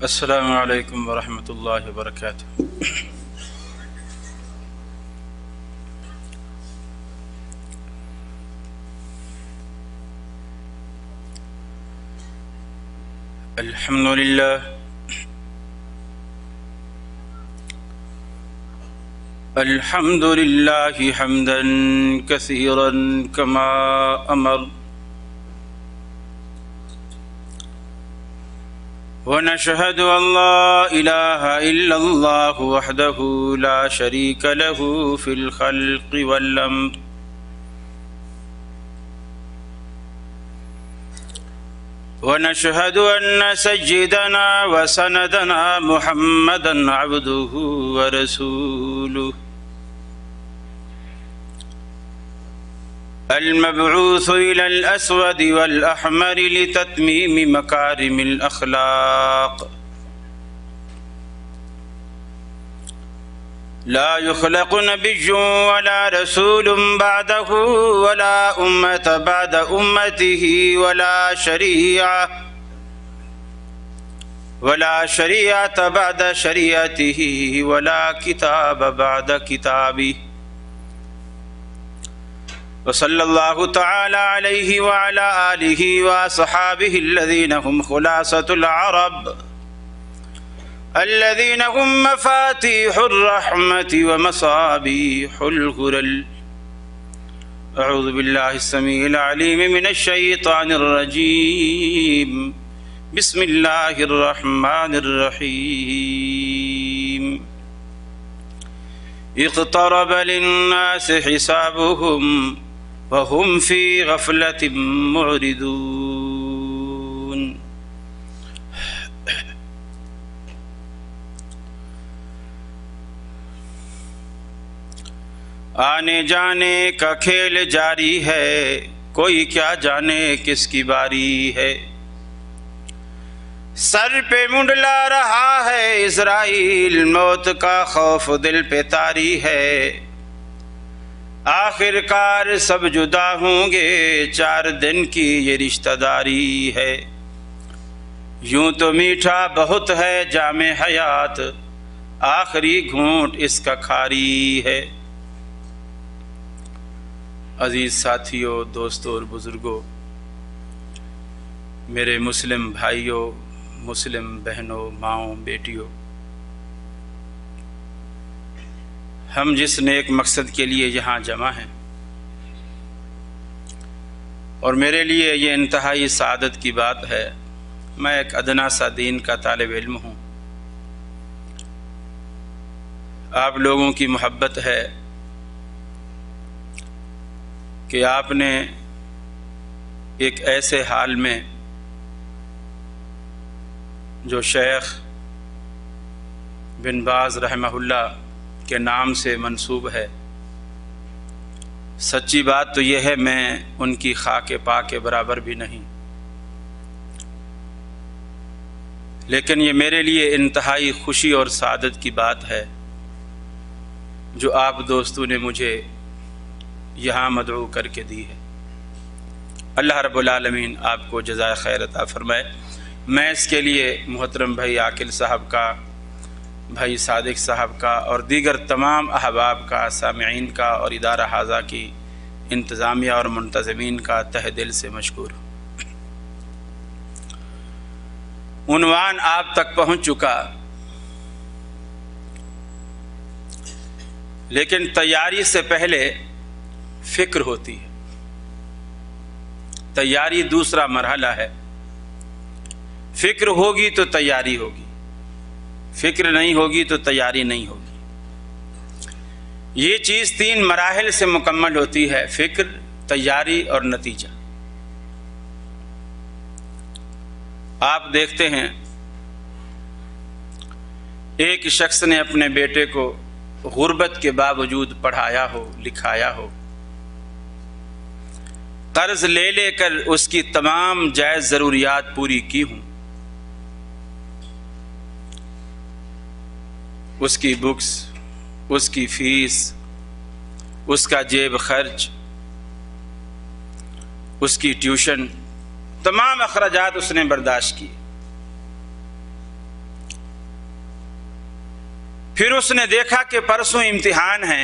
السلام علیکم ورحمۃ اللہ وبرکاتہ۔ الحمد للہ الحمد للہ حمدا کثیرا کما امر، ونشهد ان لا الہ الا اللہ وحدہ لا شریک له فی الخلق والامر، ونشهد ان سیدنا وسندنا محمدا عبدہ ورسولہ المبعوث إلى الأسود والأحمر لتتميم مكارم الأخلاق، لا يخلق نبي ولا رسول بعده ولا أمة بعد أمته ولا شريعة بعد شريعته ولا كتاب بعد كتابه، وصلى الله تعالى عليه وعلى آله وأصحابه الذين هم خلاصة العرب، الذين هم مفاتيح الرحمة ومصابيح الغرل۔ أعوذ بالله السميع العليم من الشيطان الرجيم، بسم الله الرحمن الرحيم۔ اقترب للناس حسابهم وهم في غفلة معرضون۔ آنے جانے کا کھیل جاری ہے، کوئی کیا جانے کس کی باری ہے، سر پہ منڈلا رہا ہے اسرائیل، موت کا خوف دل پہ طاری ہے، آخر کار سب جدا ہوں گے، 4 دن کی یہ رشتہ داری ہے، یوں تو میٹھا بہت ہے جام حیات، آخری گھونٹ اس کا کھاری ہے۔ عزیز ساتھیوں، دوستوں اور بزرگوں، میرے مسلم بھائیوں، مسلم بہنوں، ماؤں، بیٹیوں، ہم جس نیک مقصد کے لیے یہاں جمع ہیں، اور میرے لیے یہ انتہائی سعادت کی بات ہے، میں ایک ادنا سا دین کا طالب علم ہوں، آپ لوگوں کی محبت ہے کہ آپ نے ایک ایسے حال میں جو شیخ بن باز رحمہ اللہ کے نام سے منسوب ہے، سچی بات تو یہ ہے میں ان کی خاک پا کے برابر بھی نہیں، لیکن یہ میرے لیے انتہائی خوشی اور سعادت کی بات ہے جو آپ دوستوں نے مجھے یہاں مدعو کر کے دی ہے۔ اللہ رب العالمین آپ کو جزائے خیر عطا فرمائے۔ میں اس کے لیے محترم بھائی عاقل صاحب کا، بھائی صادق صاحب کا اور دیگر تمام احباب کا، سامعین کا اور ادارہ حاضہ کی انتظامیہ اور منتظمین کا تہ دل سے مشکور ہوں۔ عنوان آپ تک پہنچ چکا، لیکن تیاری سے پہلے فکر ہوتی ہے، تیاری دوسرا مرحلہ ہے، فکر ہوگی تو تیاری ہوگی، فکر نہیں ہوگی تو تیاری نہیں ہوگی۔ یہ چیز 3 مراحل سے مکمل ہوتی ہے، فکر، تیاری اور نتیجہ۔ آپ دیکھتے ہیں ایک شخص نے اپنے بیٹے کو غربت کے باوجود پڑھایا ہو، لکھایا ہو، قرض لے لے کر اس کی تمام جائز ضروریات پوری کی ہوں، اس کی بکس، اس کی فیس، اس کا جیب خرچ، اس کی ٹیوشن तमाम अखराजात उसने बर्दाश्त किए। फिर उसने देखा कि परसों इम्तिहान है,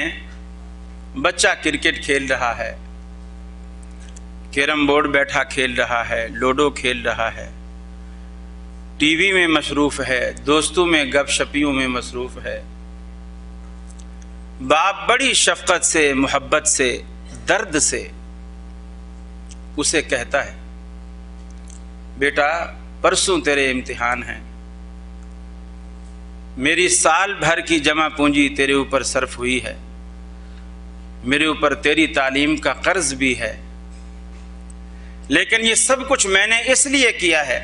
बच्चा क्रिकेट खेल रहा है, कैरम बोर्ड बैठा खेल रहा है, लूडो खेल रहा है, टीवी में मसरूफ़ है, दोस्तों में गपशपियों में मसरूफ़ है। बाप बड़ी शफ़क़त से, मोहब्बत से, दर्द से उसे कहता है, बेटा परसों तेरे इम्तिहान हैं, मेरी साल भर की जमा पूंजी तेरे ऊपर सर्फ हुई है, मेरे ऊपर तेरी तालीम का कर्ज भी है, लेकिन ये सब कुछ मैंने इसलिए किया है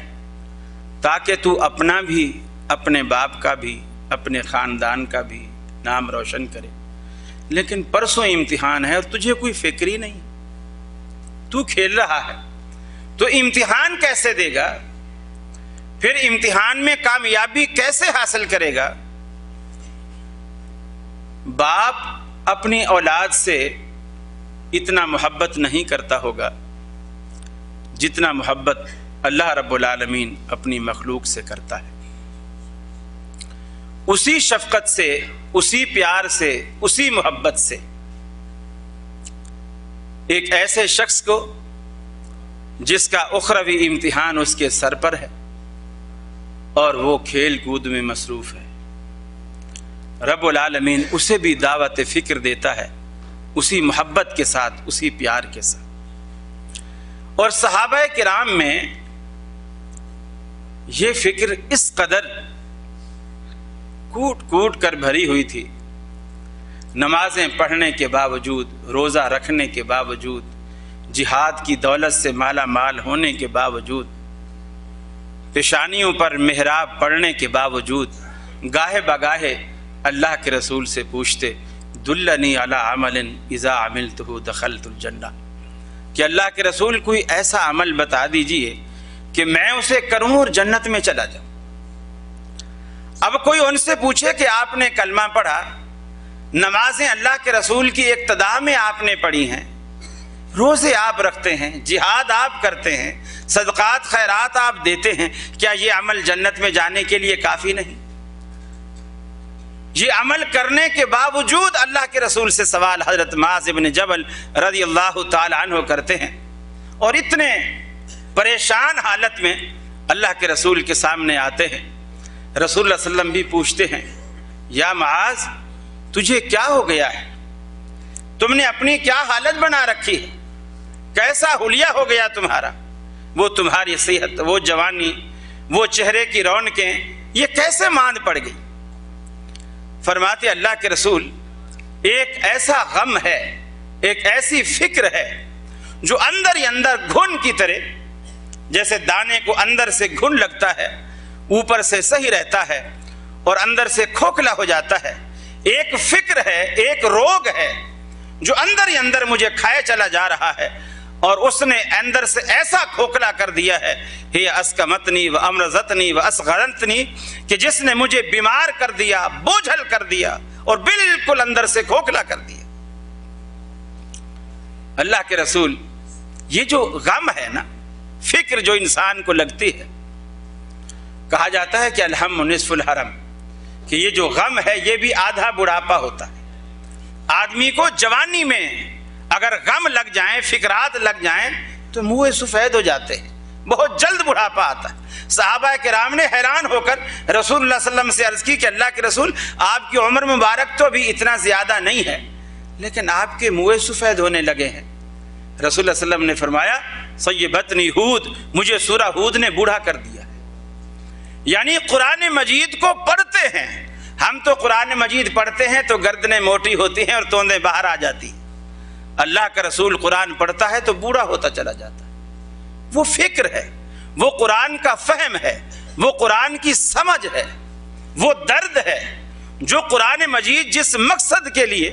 ताकि तू अपना भी, अपने बाप का भी, अपने ख़ानदान का भी नाम रोशन करे। लेकिन परसों इम्तिहान है और तुझे कोई फिक्र ही नहीं, तू खेल रहा है तो इम्तिहान कैसे देगा, फिर इम्तिहान में कामयाबी कैसे हासिल करेगा। बाप अपनी औलाद से इतना मोहब्बत नहीं करता होगा जितना मोहब्बत अल्लाह रब्बुल आलमीन अपनी मखलूक से करता है। उसी शफ़क़त से, उसी प्यार से, उसी मोहब्बत से एक ऐसे शख्स को जिसका उखरवी इम्तिहान उसके सर पर है और वो खेल कूद में मसरूफ़ है, रब्बुल आलमीन उसे भी दावत फ़िक्र देता है, उसी मोहब्बत के साथ, उसी प्यार के साथ। और सहाबाए किराम में ये फ़िक्र इस कदर कूट कूट कर भरी हुई थी, नमाजें पढ़ने के बावजूद, रोज़ा रखने के बावजूद, जिहाद की दौलत से माला माल होने के बावजूद, पेशानियों पर मेहराब पढ़ने के बावजूद, गाहे बगाहे अल्लाह के रसूल से पूछते, दुल्लनी अला अमलिन इज़ा अमिलतहु दखलतुल जन्नह, कि अल्लाह के रसूल कोई ऐसा अमल बता दीजिए कि मैं उसे करूं और जन्नत में चला जाऊं। अब कोई उनसे पूछे कि आपने कलमा पढ़ा, नमाजें अल्लाह के रसूल की इक्तदा में आपने पढ़ी हैं, रोज़े आप रखते हैं, जिहाद आप करते हैं, सदक़ात खैरात आप देते हैं, क्या ये अमल जन्नत में जाने के लिए काफ़ी नहीं? ये अमल करने के बावजूद अल्लाह के रसूल से सवाल हज़रत मुआज़ इब्न जबल रज़ी अल्लाह ताला अन्हु करते हैं और इतने परेशान हालत में अल्लाह के रसूल के सामने आते हैं। रसूल सल्लम भी पूछते हैं, या मुआज़ तुझे क्या हो गया है, तुमने अपनी क्या हालत बना रखी है, कैसा हुलिया हो गया तुम्हारा, वो तुम्हारी सेहत, वो जवानी, वो चेहरे की रौनकें, ये कैसे मांद पड़ गई? फरमाते अल्लाह के रसूल, एक ऐसा गम है, एक ऐसी फिक्र है जो अंदर ही अंदर घुन की तरह, जैसे दाने को अंदर से घुन लगता है, ऊपर से सही रहता है और अंदर से खोखला हो जाता है। एक फिक्र है, एक रोग है जो अंदर ही अंदर मुझे खाए चला जा रहा है और उसने अंदर से ऐसा खोखला कर दिया है, हे अस्कमतनी व अमरजतनी व असगरतनी, कि जिसने मुझे बीमार कर दिया, बोझल कर दिया और बिल्कुल अंदर से खोखला कर दिया। अल्लाह के रसूल, ये जो गम है ना, फिक्र जो इंसान को लगती है, कहा जाता है कि अलहम्मु निस्फुल हरम, कि ये जो गम है ये भी आधा बुढ़ापा होता है। आदमी को जवानी में अगर गम लग जाए, फिक्रात लग जाएं, तो मुँह सफ़ेद हो जाते हैं, बहुत जल्द बुढ़ापा आता है। सहाबा किराम ने हैरान होकर रसूलुल्लाह सल्लल्लाहु अलैहि वसल्लम से अर्ज़ की कि अल्लाह के रसूल, आपकी उम्र मुबारक तो अभी इतना ज़्यादा नहीं है, लेकिन आपके मुँह सफ़ेद होने लगे हैं। रसूलुल्लाह सल्लल्लाहु अलैहि वसल्लम ने फरमाया, सय्यबतनी हूद, मुझे सूरा हूद ने बूढ़ा कर दिया है। यानी कुरान मजीद को पढ़ते हैं हम, तो कुरान मजीद पढ़ते हैं तो गर्दनें मोटी होती हैं और तोंदें बाहर आ जाती। अल्लाह का रसूल कुरान पढ़ता है तो बूढ़ा होता चला जाता है। वो फिक्र है, वो कुरान का फहम है, वो कुरान की समझ है, वो दर्द है जो कुरान मजीद जिस मकसद के लिए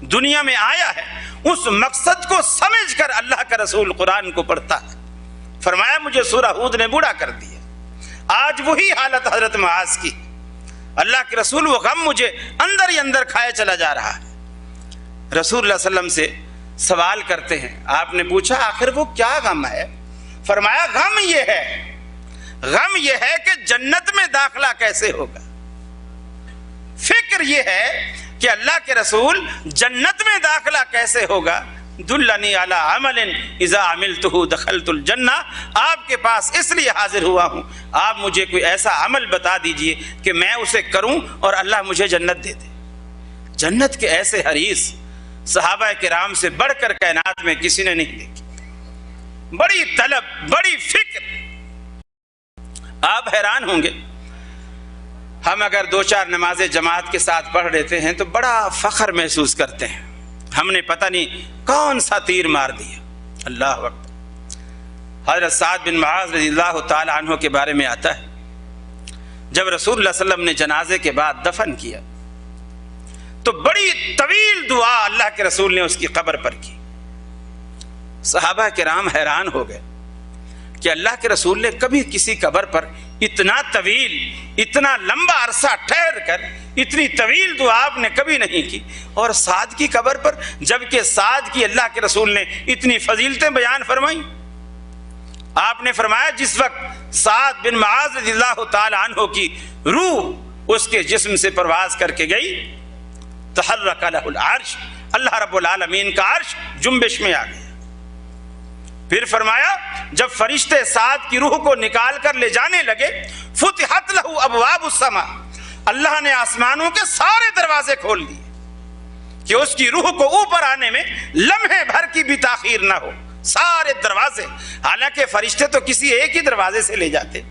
दुनिया में आया है, उस मकसद को समझकर अल्लाह का रसूल कुरान को पढ़ता है। फरमाया, मुझे सूरा हूद ने बूढ़ा कर दिया। आज वही हालत हजरत मुआज़ की, अल्लाह के रसूल, वो गम मुझे अंदर ही अंदर खाए चला जा रहा है। रसूलुल्लाह सल्लल्लाहु अलैहि वसल्लम से सवाल करते हैं, आपने पूछा आखिर वो क्या गम है? فرمایا غم یہ ہے کہ جنت میں داخلہ کیسے ہوگا، فکر یہ ہے کہ اللہ کے رسول جنت میں داخلہ کیسے ہوگا. دلنی علی عمل اذا عملتہ دخلت الجنہ، آپ کے پاس اس لیے حاضر ہوا ہوں، آپ مجھے کوئی ایسا عمل بتا دیجئے کہ میں اسے کروں اور اللہ مجھے جنت دے دے. جنت کے ایسے حریص صحابہ کرام سے بڑھ کر کائنات میں کسی نے نہیں دیکھی. بڑی طلب، بڑی فکر. آپ حیران ہوں گے، ہم اگر 2-4 نمازیں جماعت کے ساتھ پڑھ لیتے ہیں تو بڑا فخر محسوس کرتے ہیں، ہم نے پتہ نہیں کون سا تیر مار دیا. اللہ اکبر. حضرت سعد بن معاذ رضی اللہ تعالی عنہ کے بارے میں آتا ہے، جب رسول اللہ صلی اللہ علیہ وسلم نے جنازے کے بعد دفن کیا تو بڑی طویل دعا اللہ کے رسول نے اس کی قبر پر کی. صحابہ کرام حیران ہو گئے کہ اللہ کے رسول نے کبھی کسی قبر پر اتنا طویل، اتنا لمبا عرصہ ٹھہر کر اتنی طویل دعا آپ نے کبھی نہیں کی، اور سعد کی قبر پر، جبکہ سعد کی اللہ کے رسول نے اتنی فضیلتیں بیان فرمائیں. آپ نے فرمایا جس وقت سعد بن معاذ رضی اللہ تعالی عنہ کی روح اس کے جسم سے پرواز کر کے گئی، تحرک لہ العرش، اللہ رب العالمین کا عرش جنبش میں آ گیا. پھر فرمایا جب فرشتے سعد کی روح کو نکال کر لے جانے لگے، فتحت لہ ابواب السماء، اللہ نے آسمانوں کے سارے دروازے کھول دیے کہ اس کی روح کو اوپر آنے میں لمحے بھر کی بھی تاخیر نہ ہو. سارے دروازے، حالانکہ فرشتے تو کسی ایک ہی دروازے سے لے جاتے،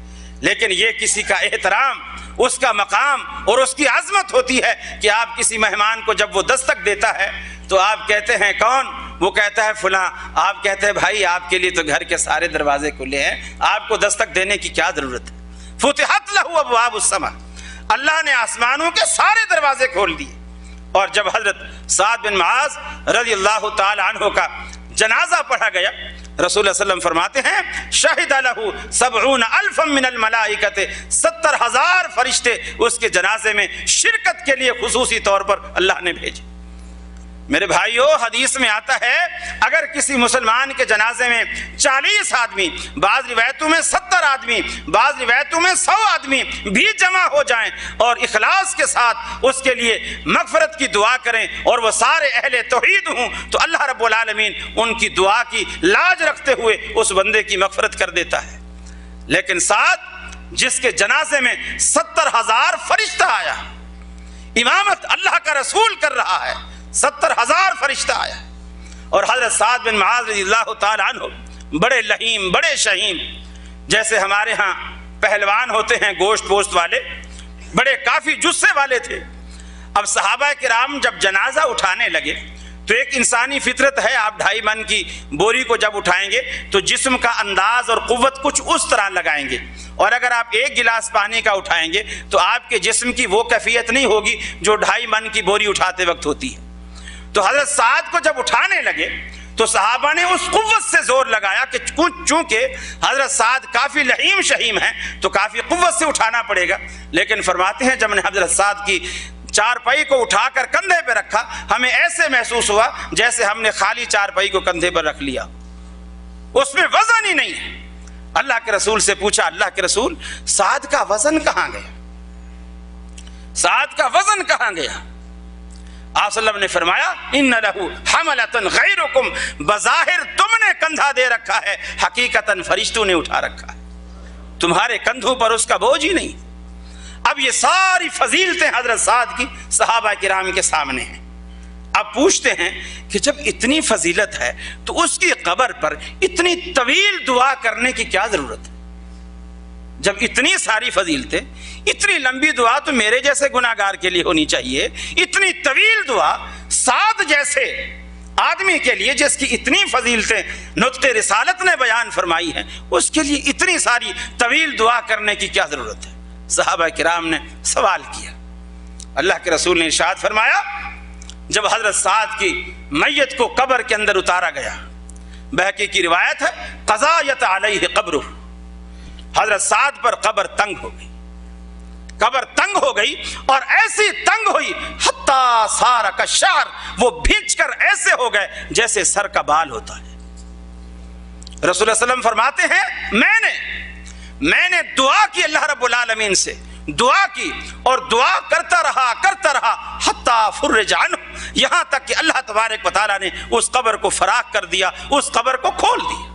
لیکن یہ کسی کا احترام، اس کا مقام اور اس کی عظمت ہوتی ہے کہ آپ کسی مہمان کو جب وہ دستک دیتا ہے تو آپ کہتے ہیں کون؟ وہ کہتا ہے فلاں. آپ کہتے ہیں بھائی آپ کے لیے تو گھر کے سارے دروازے کھلے ہیں، آپ کو دستک دینے کی کیا ضرورت ہے. فتحت لہ ابواب السماء، اللہ نے آسمانوں کے سارے دروازے کھول دیے. اور جب حضرت سعد بن معاذ رضی اللہ تعالی عنہ کا جنازہ پڑھا گیا، رسول اللہ صلی اللہ علیہ وسلم فرماتے ہیں شہد لہ 70,000 من الملائکۃ، 70,000 فرشتے اس کے جنازے میں شرکت کے لیے خصوصی طور پر اللہ نے بھیجے. میرے بھائیو، حدیث میں آتا ہے اگر کسی مسلمان کے جنازے میں 40 آدمی، بعض روایتوں میں 70 آدمی، بعض روایتوں میں 100 آدمی بھی جمع ہو جائیں اور اخلاص کے ساتھ اس کے لیے مغفرت کی دعا کریں اور وہ سارے اہل توحید ہوں، تو اللہ رب العالمین ان کی دعا کی لاج رکھتے ہوئے اس بندے کی مغفرت کر دیتا ہے. لیکن ساتھ جس کے جنازے میں 70,000 فرشتہ آیا، امامت اللہ کا رسول کر رہا ہے، 70,000 فرشتہ آیا، اور حضرت سعد بن معاذ رضی اللہ تعالی عنہ بڑے لہیم، بڑے شہیم، جیسے ہمارے ہاں پہلوان ہوتے ہیں گوشت پوشت والے، بڑے کافی جثے والے تھے. اب صحابہ کرام جب جنازہ اٹھانے لگے تو ایک انسانی فطرت ہے، آپ 2.5 من کی بوری کو جب اٹھائیں گے تو جسم کا انداز اور قوت کچھ اس طرح لگائیں گے، اور اگر آپ 1 گلاس پانی کا اٹھائیں گے تو آپ کے جسم کی وہ کیفیت نہیں ہوگی جو 2.5 من کی بوری اٹھاتے وقت ہوتی ہے. تو حضرت سعد کو جب اٹھانے لگے تو صحابہ نے اس قوت سے زور لگایا کہ چونکہ حضرت سعد کافی لحیم شہیم ہیں تو کافی قوت سے اٹھانا پڑے گا. لیکن فرماتے ہیں جب نے حضرت سعد کی چارپائی کو اٹھا کر کندھے پہ رکھا، ہمیں ایسے محسوس ہوا جیسے ہم نے خالی چارپائی کو کندھے پر رکھ لیا، اس میں وزن ہی نہیں ہے. اللہ کے رسول سے پوچھا، اللہ کے رسول سعد کا وزن کہاں گیا؟ سعد کا وزن کہاں گیا؟ آپ صلی اللہ علیہ وسلم نے فرمایا ان لہ حملۃ غیرکم، بظاہر تم نے کندھا دے رکھا ہے، حقیقتاً فرشتوں نے اٹھا رکھا ہے، تمہارے کندھوں پر اس کا بوجھ ہی نہیں. اب یہ ساری فضیلتیں حضرت سعد کی صحابہ کرام کے سامنے ہیں. اب پوچھتے ہیں کہ جب اتنی فضیلت ہے تو اس کی قبر پر اتنی طویل دعا کرنے کی کیا ضرورت ہے؟ جب اتنی ساری فضیلتیں، اتنی لمبی دعا تو میرے جیسے گناہگار کے لیے ہونی چاہیے، اتنی طویل دعا سعد جیسے آدمی کے لیے جس کی اتنی فضیلتیں نطق رسالت نے بیان فرمائی ہیں، اس کے لیے اتنی ساری طویل دعا کرنے کی کیا ضرورت ہے؟ صحابہ کرام نے سوال کیا. اللہ کے رسول نے ارشاد فرمایا جب حضرت سعد کی میت کو قبر کے اندر اتارا گیا، بہقی کی روایت ہے قضایت علیہ قبرہ، حضرت سعد پر قبر تنگ ہو گئی، قبر تنگ ہو گئی اور ایسی تنگ ہوئی حتی صار کالشعر، وہ بھینچ کر ایسے ہو گئے جیسے سر کا بال ہوتا ہے. रसूल सल्लम फरमाते हैं मैंने दुआ की अल्लाह रब्बुल आलमीन से, दुआ की और दुआ करता रहा हत्ता फुर्रिज अन्हु, यहां तक कि अल्लाह तबारक व तआला ने उस कब्र को फराख कर दिया, उस कब्र को खोल दिया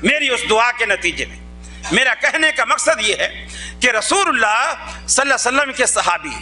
मेरी उस दुआ के नतीजे में। मेरा कहने का मकसद ये है कि रसूलुल्लाह सल्लल्लाहु अलैहि वसल्लम के सहाबी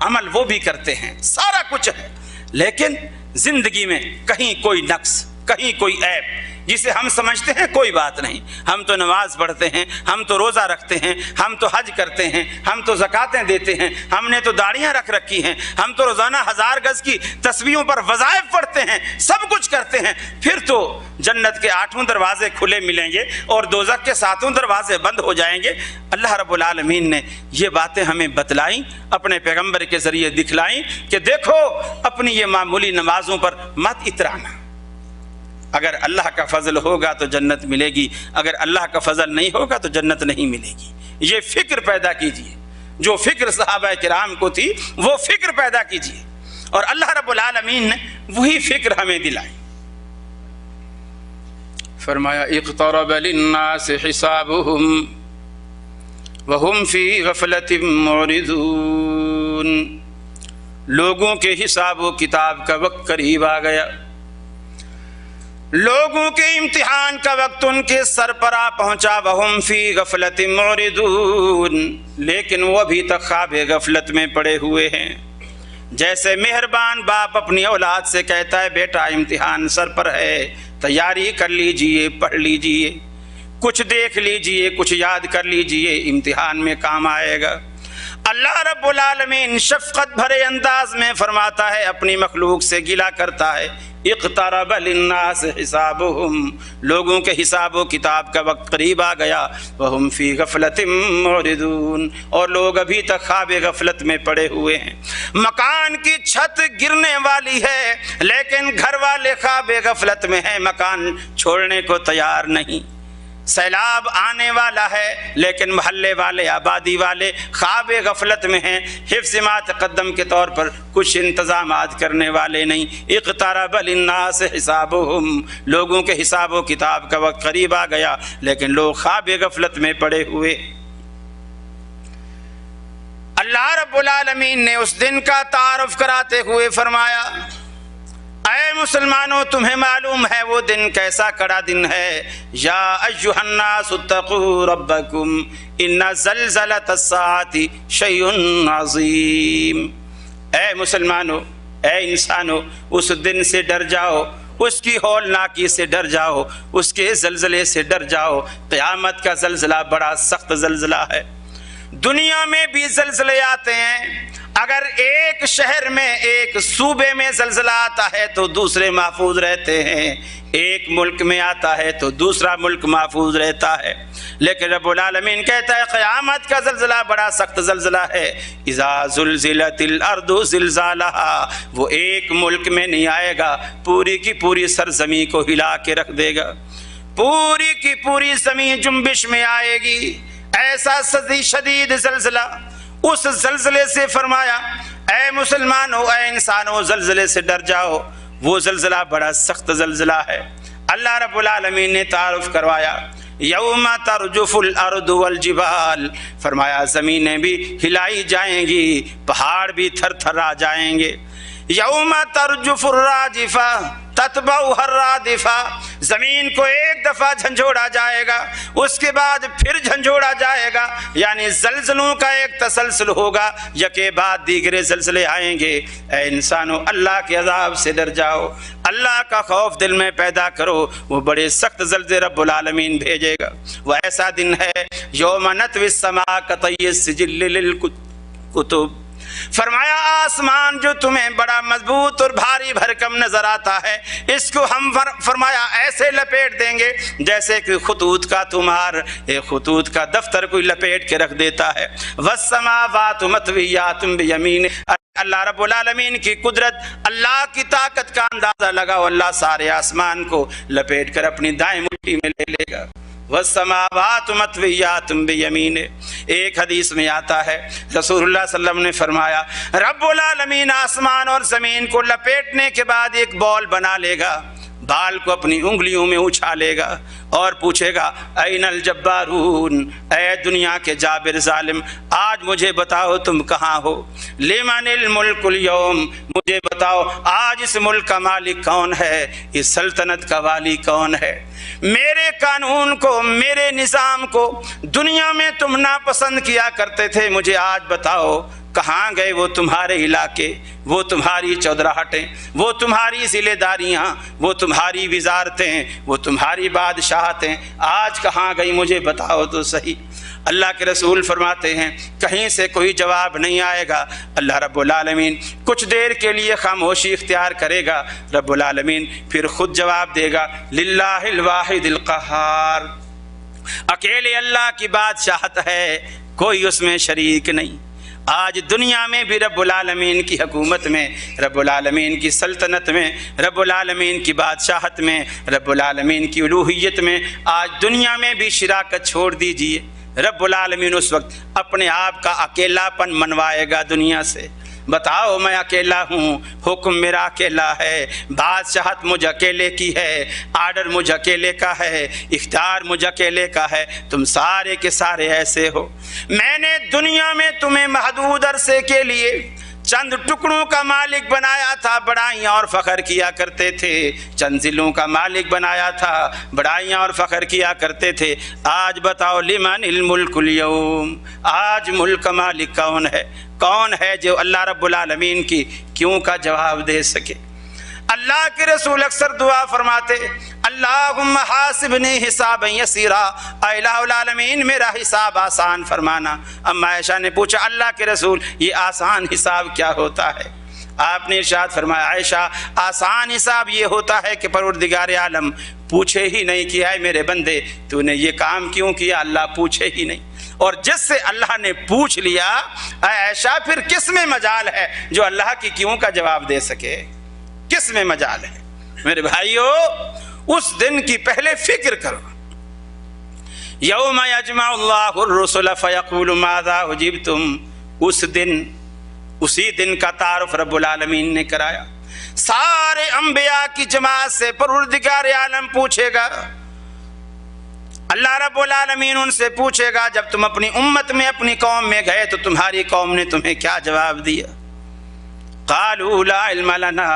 अमल वो भी करते हैं, सारा कुछ है, लेकिन जिंदगी में कहीं कोई नक्स, कहीं कोई ऐब जिसे हम समझते हैं कोई बात नहीं। हम तो नमाज पढ़ते हैं, हम तो रोज़ा रखते हैं, हम तो हज करते हैं, हम तो ज़कातें देते हैं, हमने तो दाढ़ियाँ रख रखी हैं, हम तो रोज़ाना 1000 गज़ की तस्बीहों पर वज़ाइफ पढ़ते हैं, सब कुछ करते हैं, फिर तो जन्नत के 8वें दरवाजे खुले मिलेंगे और दोज़ख के 7वें दरवाजे बंद हो जाएंगे। अल्लाह रब्बुल आलमीन ने ये बातें हमें बतलाई, अपने पैगम्बर के ज़रिए दिखलाई कि देखो अपनी ये मामूली नमाजों पर मत इतराना। अगर अल्लाह का फजल होगा तो जन्नत मिलेगी, अगर अल्लाह का फजल नहीं होगा तो जन्नत नहीं मिलेगी। ये फिक्र पैदा कीजिए, जो फिक्र सहाबा किराम को थी वो फिक्र पैदा कीजिए, और अल्लाह रब्बुल आलमीन ने वही फिक्र हमें दिलाई। फरमाया इक़्तरब लिन्नास हिसाबुहुम वहुम फी गफलतिम मुरिदून, लोगों के हिसाब व किताब का वक्त करीब आ गया, लोगों के इम्तिहान का वक्त उनके सर पर आ पहुंचा। वहुम फी गफलतिम मुरिदून, लेकिन वो अभी तक ख्वाब गफलत में पड़े हुए हैं। जैसे मेहरबान बाप अपनी औलाद से कहता है बेटा इम्तिहान सर पर है, तैयारी कर लीजिए, पढ़ लीजिए, कुछ देख लीजिए, कुछ याद कर लीजिए, इम्तिहान में काम आएगा। अल्लाह रब्बुल आलमीन शफ़क़त भरे अंदाज में फरमाता है, अपनी मखलूक से गिला करता है, इक़्तरब लिन्नास हिसाबुहुम, लोगों के हिसाब व किताब का वक्त करीब आ गया। वहुम फी गफलतिम मुरिदून, और लोग अभी तक ख्वाब गफलत में पड़े हुए हैं। मकान की छत गिरने वाली है, लेकिन घर वाले ख्वाब गफलत में हैं, मकान छोड़ने को तैयार नहीं। सैलाब आने वाला है, लेकिन मोहल्ले वाले, आबादी वाले ख्वाब गफलत में हैं, हिफ्ज़ मा तक़द्दम के तौर पर कुछ इंतज़ामात करने वाले नहीं। इक़्तरब लिन्नास हिसाबुहुम, लोगों के हिसाब व किताब का वक्त करीब आ गया, लेकिन लोग ख्वाब गफलत में पड़े हुए। अल्लाह रब्बुल आलमीन ने उस दिन का तारुफ कराते हुए फरमाया, ऐ मुसलमानों तुम्हें मालूम है वो दिन कैसा कड़ा दिन है। या अय्युहन्नास इत्तक़ू रब्बकुम इन्ना ज़लज़लतस्साअति शैउन अज़ीम, ऐ मुसलमानों, ऐ इंसानों, उस दिन से डर जाओ, उसकी हौलनाकी से डर जाओ, उसके ज़लज़ले से डर जाओ। क़यामत का ज़लज़ला बड़ा सख्त ज़लज़ला है। दुनिया में भी ज़लज़ले आते हैं, अगर एक शहर में, एक सूबे में ज़लज़ला आता है तो दूसरे महफूज रहते हैं, एक मुल्क में आता है तो दूसरा मुल्क महफूज रहता है। लेकिन रब्बुल आलमीन कहता है क़यामत का ज़लज़ला बड़ा सख्त ज़लज़ला है। इज़ा ज़ुलज़िलतिल अर्दु ज़िलज़ालहा, वो एक मुल्क में नहीं आएगा, पूरी की पूरी सरज़मी को हिला के रख देगा, पूरी की पूरी ज़मीन जुम्बिश में आएगी। ऐसा शदीद ज़लज़ला, उस ज़लज़ले से फरमाया ऐ मुसलमानों, ऐ इंसानों, ज़लज़ले से डर जाओ, वो ज़लज़ला बड़ा सख्त ज़लज़ला है। अल्लाह रब्बुल आलमीन ने तारुफ करवाया, यौम तरजुफुल अर्दु वल जिबाल, फरमाया ज़मीनें भी हिलाई जाएंगी, पहाड़ भी थर थर आ जाएंगे। यौम तरजुफुर राजिफा ततबउहर रादिफा, जमीन को एक दफा झंझोड़ा जाएगा, उसके बाद फिर झंझोड़ा जाएगा, यानी ज़लज़लों का एक तसलसल होगा, यके बाद दीगरे ज़लज़ले आएंगे। ऐ इंसानों, अल्लाह के अज़ाब से डर जाओ, अल्लाह का खौफ दिल में पैदा करो, वो बड़े सख्त ज़लज़ले रब्बुल आलमीन भेजेगा। वह ऐसा दिन है यौम नत्विस समा कतय्यिस सिजिल्लि लिल कुतुब, फरमाया आसमान जो तुम्हें बड़ा मजबूत और भारी भरकम नजर आता है, इसको हम फरमाया ऐसे लपेट देंगे जैसे कि खुतूत का तुम्हार एक खुतूत का दफ्तर कोई लपेट के रख देता है। वस्समावातु मतवियातुम बियमीन, अल्लाह रब्बुल आलमीन की कुदरत, अल्लाह की ताकत का अंदाजा लगाओ, अल्लाह सारे आसमान को लपेट कर अपनी दाएं मुट्ठी में ले लेगा। वस्समावातु मतवियातुम बियमीन, एक हदीस में आता है रसूलुल्लाह सल्लल्लाहु अलैहि वसल्लम ने फरमाया, रब्बुल आलमीन आसमान और ज़मीन को लपेटने के बाद एक बॉल बना लेगा, बाल को अपनी उंगलियों में उछालेगा और पूछेगा ऐनल जब्बारून, ऐ दुनिया के जाबिर जालिम, आज मुझे बताओ तुम कहाँ हो। लिमनिल मुल्कुल यौम, मुझे बताओ आज इस मुल्क का मालिक कौन है, इस सल्तनत का वाली कौन है। मेरे कानून को, मेरे निज़ाम को दुनिया में तुम नापसंद किया करते थे, मुझे आज बताओ कहाँ गए वो तुम्हारे इलाके, वो तुम्हारी चौधराहटें, वो तुम्हारी ज़िलेदारियाँ, वो तुम्हारी वजारतें, वो तुम्हारी बादशाहतें, आज कहाँ गई मुझे बताओ तो सही। अल्लाह के रसूल फरमाते हैं कहीं से कोई जवाब नहीं आएगा। अल्लाह रब्बुल आलमीन कुछ देर के लिए खामोशी इख्तियार करेगा, रब्बुल आलमीन फिर खुद जवाब देगा, लिल्लाहिल वाहिदिल क़हार, अकेले अल्लाह की बादशाहत है, कोई उसमें शरीक नहीं। आज दुनिया में भी रब्बुल आलमीन की हुकूमत में, रब्बुल आलमीन की सल्तनत में, रब्बुल आलमीन की बादशाहत में, रब्बुल आलमीन की उलूहियत में आज दुनिया में भी शिराकत छोड़ दीजिए। रब्बुल आलमीन उस वक्त अपने आप का अकेलापन मनवाएगा दुनिया से। बताओ मैं अकेला हूँ, हुक्म मेरा अकेला है, बादशाहत मुझ अकेले की है, आर्डर मुझ अकेले का है, इख्तियार मुझ अकेले का है, तुम सारे के सारे ऐसे हो। मैंने दुनिया में तुम्हें महदूद अरसे के लिए चंद टुकड़ों का मालिक बनाया था, बड़ाइयाँ और फ़ख्र किया करते थे। चंद ज़िलों का मालिक बनाया था, बड़ाइयाँ और फ़ख्र किया करते थे। आज बताओ लिमनिल मुल्कुल यौम, आज मुल्क का मालिक कौन है? कौन है जो अल्लाह रब्बुल आलमीन की क्यों का जवाब दे सके। अल्लाह के रसूल अक्सर दुआ फरमाते, अल्लाहुम्मा हासिबनी हिसाबन यसीरा, इलाहुल आलमीन मेरा हिसाब आसान फरमाना। अम्मा आयशा ने पूछा, अल्लाह के रसूल ये आसान हिसाब क्या होता है? आपने इरशाद फरमाया, आयशा आसान हिसाब ये होता है कि परवरदिगार आलम पूछे ही नहीं कि आए मेरे बंदे तूने ये काम क्यों किया, अल्लाह पूछे ही नहीं। और जिससे अल्लाह ने पूछ लिया, आयशा फिर किस में मजाल है जो अल्लाह की क्यों का जवाब दे सके? किस में मजाल है? मेरे भाइयों, उस दिन की पहले फिक्र करो। यौम यजमउल्लाहु रुसुल फयक़ूलु माज़ा उजिबतुम, उस दिन, उसी दिन का तारुफ रब्बुल आलमीन ने कराया। सारे अंबिया की जमात से परवरदिगार आलम पूछेगा, अल्लाह रब्बुल आलमीन उनसे पूछेगा जब तुम अपनी उम्मत में, अपनी कौम में गए तो तुम्हारी कौम ने तुम्हें क्या जवाब दिया? क़ालू ला इल्म लना,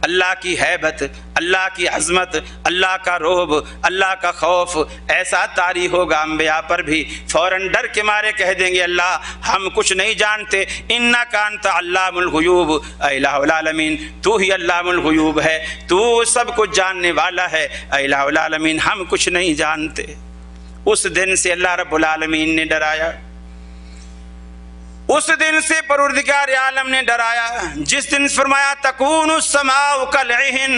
अल्लाह की हैबत, अल्लाह की अज़मत, अल्लाह का रोब, अल्लाह का खौफ ऐसा तारी होगा अंबिया पर भी, फ़ौरन डर के मारे कह देंगे अल्लाह हम कुछ नहीं जानते। इन्नका अंत अल्लामुल गुयूब, इलाहुल आलमीन तू ही अल्लामुल गुयूब है, तू सब कुछ जानने वाला है, इलाहुल आलमीन हम कुछ नहीं जानते। उस दिन से अल्लाह रब्बुल आलमीन ने डराया, उस दिन से परवरदिगार आलम ने डराया जिस दिन फरमाया तकूनु समाउ कलहिन,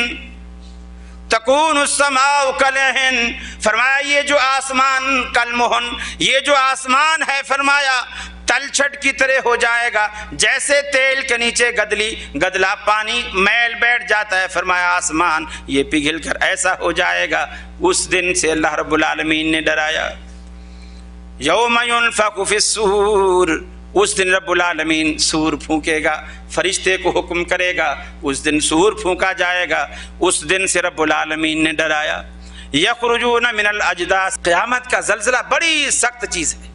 तकूनु समाउ कलहिन, फरमाया ये जो आसमान कलमोहन, ये जो आसमान है फरमाया तलछट की तरह हो जाएगा, जैसे तेल के नीचे गदला पानी मैल बैठ जाता है, फरमाया आसमान ये पिघल कर ऐसा हो जाएगा। उस दिन से अल्लाह रब्बुल आलमीन ने डराया। यौम युनफ़ख़ु फ़िस्सूर, उस दिन रब्बुल आलमीन सूर फूंकेगा, फरिश्ते को हुक्म करेगा, उस दिन सूर फूंका जाएगा। उस दिन से रब्बुल आलमीन ने डराया। यख़रुजून मिनल अजदास, क़यामत का ज़ल्ज़ला बड़ी सख्त चीज़ है।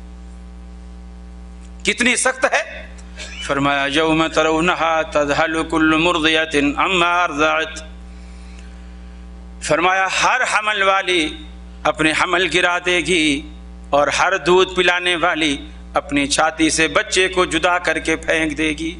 कितनी सख्त है? फरमाया यौम तरौनहा तज़हलु कुल्लु मुर्दियतिन अम्मा अर्ज़अत, फरमाया हर हमल वाली अपने हमल गिरा देगी और हर दूध पिलाने वाली अपनी छाती से बच्चे को जुदा करके फेंक देगी।